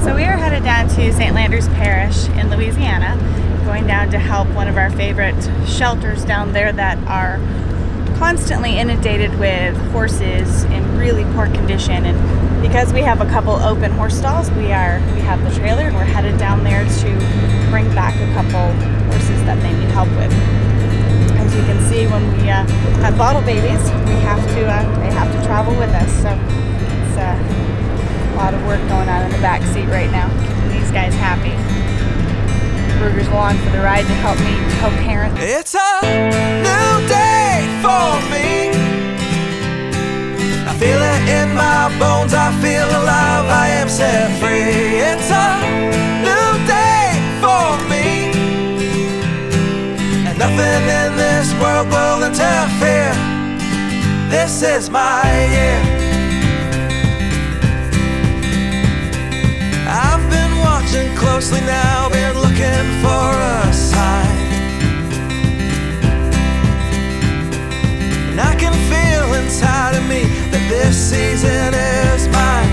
So we are headed down to St. Landry Parish in Louisiana, going down to help one of our favorite shelters down there that are constantly inundated with horses in really poor condition. And because we have a couple open horse stalls, we have the trailer and we're headed down there to bring back a couple horses that they need help with. As you can see, when we have bottle babies, they have to travel with us. So it's a lot of work going on in the back seat right now, keeping these guys happy. Burger's along for the ride to help me co-parent. It's a new day for me. I feel it in my bones, I feel alive, I am set free. It's a new day for me, and nothing in this world will interfere. This is my year. I've been watching closely now, been looking for a sign, and I can feel inside of me that this season is mine.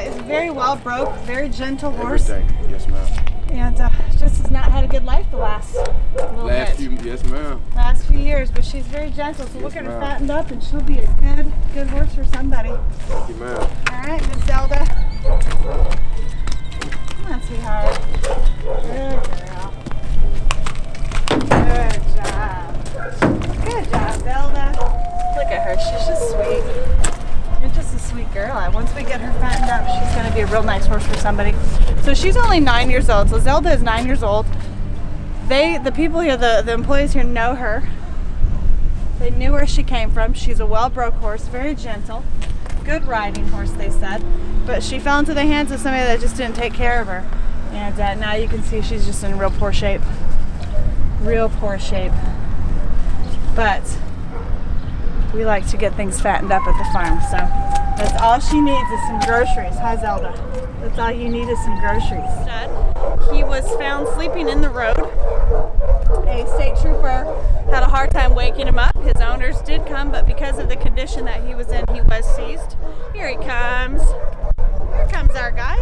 Is a very well broke, very gentle horse. Everything. Yes, ma'am. And just has not had a good life the last little bit. Yes, ma'am. Last few years, but she's very gentle, so we'll get her fattened up and she'll be a good horse for somebody. Thank you, ma'am. All right, Miss Zelda. Come on, sweetheart. Good girl. Good job. Good job, Zelda. Look at her, she's just sweet. You're just a sweet girl. Once we get her fattened up, she's going to be a real nice horse for somebody. So she's only 9 years old. So Zelda is 9 years old. The people here, the employees here know her. They knew where she came from. She's a well-broke horse, very gentle. Good riding horse, they said. But she fell into the hands of somebody that just didn't take care of her. And now you can see she's just in real poor shape. Real poor shape. But we like to get things fattened up at the farm, so that's all she needs is some groceries. Hi, Zelda. That's all you need is some groceries. He was found sleeping in the road. A state trooper had a hard time waking him up. His owners did come, but because of the condition that he was in, he was seized. Here he comes. Here comes our guy.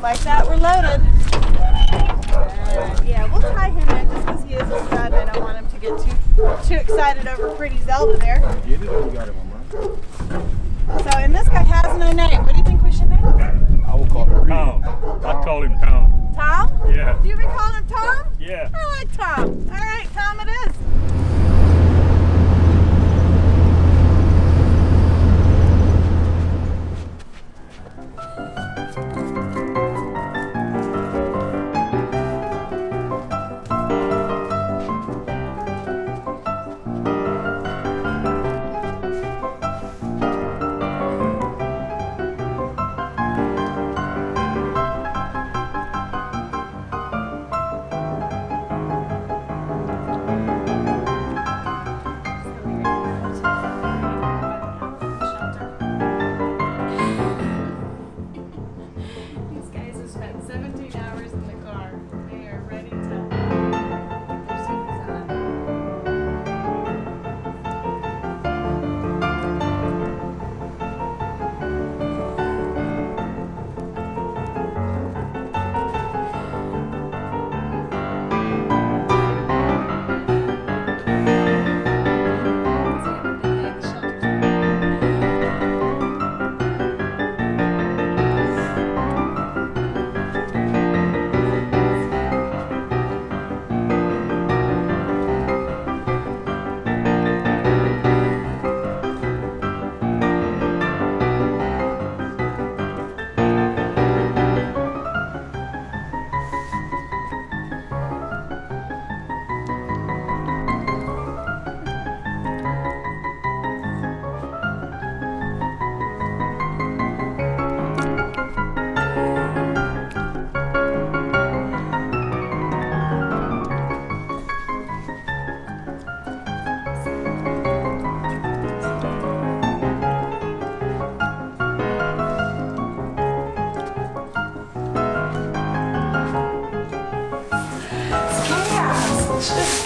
Like that, we're loaded. Yeah, we'll tie him in just because he is a stud. I don't want him to get too excited over pretty Zelda there. Get it or you got it, Mama? So, and this guy has no name. What do you think we should name him? I will call him Tom. I call him Tom. Tom? Yeah. You've been calling him Tom? Yeah. I like Tom. All right, Tom it is.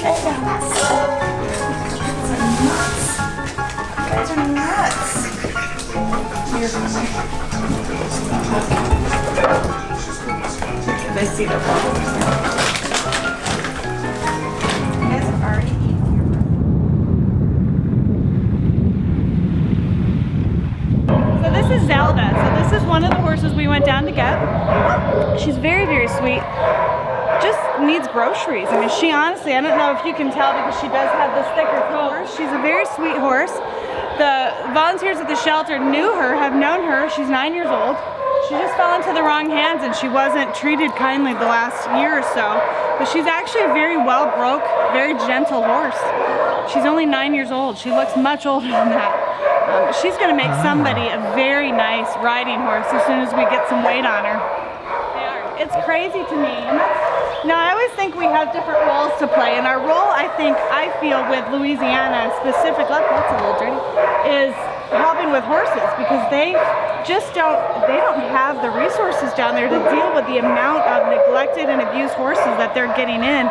Guys are nuts. They see the problem. You guys have already eaten your breakfast. So this is Zelda. So this is one of the horses we went down to get. She's very, very sweet. Just needs groceries. I mean, she honestly, I don't know if you can tell because she does have this thicker coat. She's a very sweet horse. The volunteers at the shelter knew her, have known her. She's 9 years old. She just fell into the wrong hands and she wasn't treated kindly the last year or so. But she's actually a very well-broke, very gentle horse. She's only 9 years old. She looks much older than that. She's gonna make somebody a very nice riding horse as soon as we get some weight on her. It's crazy to me. Now, I always think we have different roles to play, and our role, I feel with Louisiana specifically, that's a little dirty, is helping with horses because they don't have the resources down there to deal with the amount of neglected and abused horses that they're getting in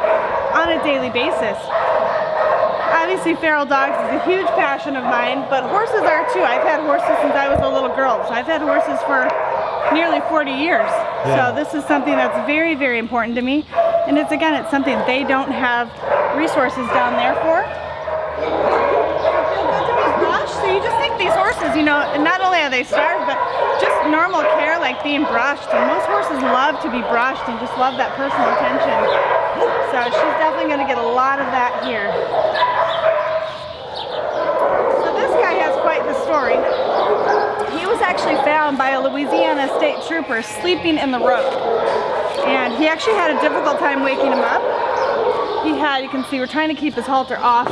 on a daily basis. Obviously, feral dogs is a huge passion of mine, but horses are too. I've had horses since I was a little girl, so I've had horses for nearly 40 years. Yeah. So this is something that's very, very important to me. And it's something they don't have resources down there for. So you just think these horses, you know, not only are they starved, but just normal care like being brushed. And most horses love to be brushed and just love that personal attention. So she's definitely going to get a lot of that here. So this guy has quite the story. He was actually found by a Louisiana state trooper sleeping in the road. And he actually had a difficult time waking him up. You can see, we're trying to keep his halter off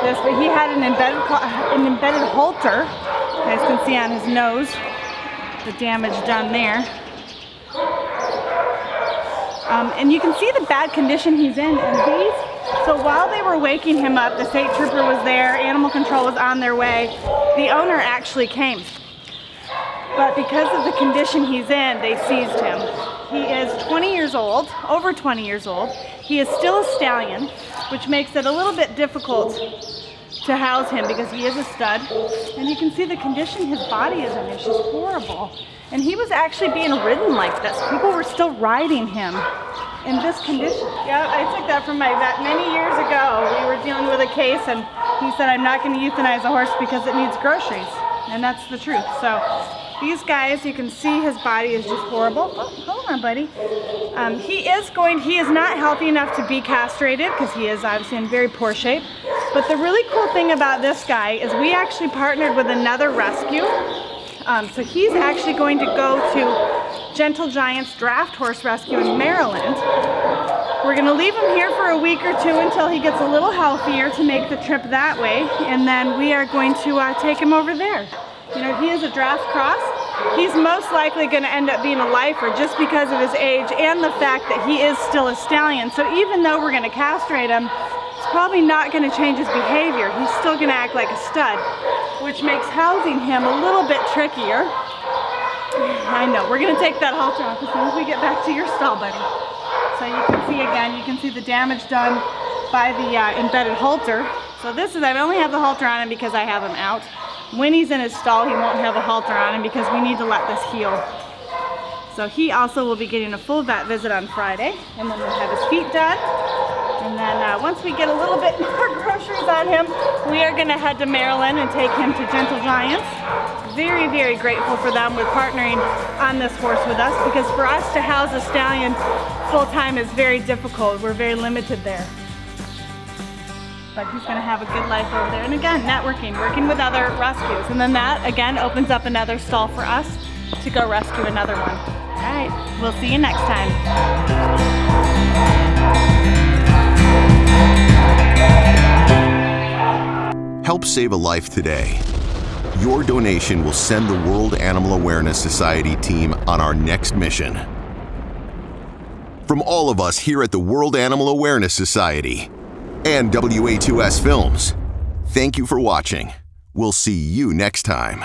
this, but he had an embedded halter. You guys can see on his nose the damage done there. And you can see the bad condition he's in. And so while they were waking him up, the state trooper was there, animal control was on their way. The owner actually came. But because of the condition he's in, they seized him. He is 20 years old, over 20 years old. He is still a stallion, which makes it a little bit difficult to house him because he is a stud. And you can see the condition his body is in. It's just horrible. And he was actually being ridden like this. People were still riding him in this condition. Yeah, I took that from my vet many years ago. We were dealing with a case and he said, I'm not going to euthanize a horse because it needs groceries. And that's the truth. So these guys, you can see his body is just horrible. Oh, hold on, buddy. He is not healthy enough to be castrated because he is obviously in very poor shape. But the really cool thing about this guy is we actually partnered with another rescue. So he's actually going to go to Gentle Giant's Draft Horse Rescue in Maryland. We're going to leave him here for a week or two until he gets a little healthier to make the trip that way. And then we are going to take him over there. You know, he is a draft cross. He's most likely going to end up being a lifer just because of his age and the fact that he is still a stallion. So even though we're going to castrate him, it's probably not going to change his behavior. He's still going to act like a stud, which makes housing him a little bit trickier. I know, we're going to take that halter off as soon as we get back to your stall, buddy. So you can see again, you can see the damage done by the embedded halter. So this is, I only have the halter on him because I have him out. When he's in his stall, he won't have a halter on him because we need to let this heal. So he also will be getting a full vet visit on Friday, and then we'll have his feet done. And then once we get a little bit more groceries on him, we are going to head to Maryland and take him to Gentle Giants. Very, very grateful for them with partnering on this horse with us because for us to house a stallion full-time is very difficult. We're very limited there. But he's going to have a good life over there. And again, networking, working with other rescues. And then that, again, opens up another stall for us to go rescue another one. All right, we'll see you next time. Help save a life today. Your donation will send the World Animal Awareness Society team on our next mission. From all of us here at the World Animal Awareness Society and WA2S Films, thank you for watching. We'll see you next time.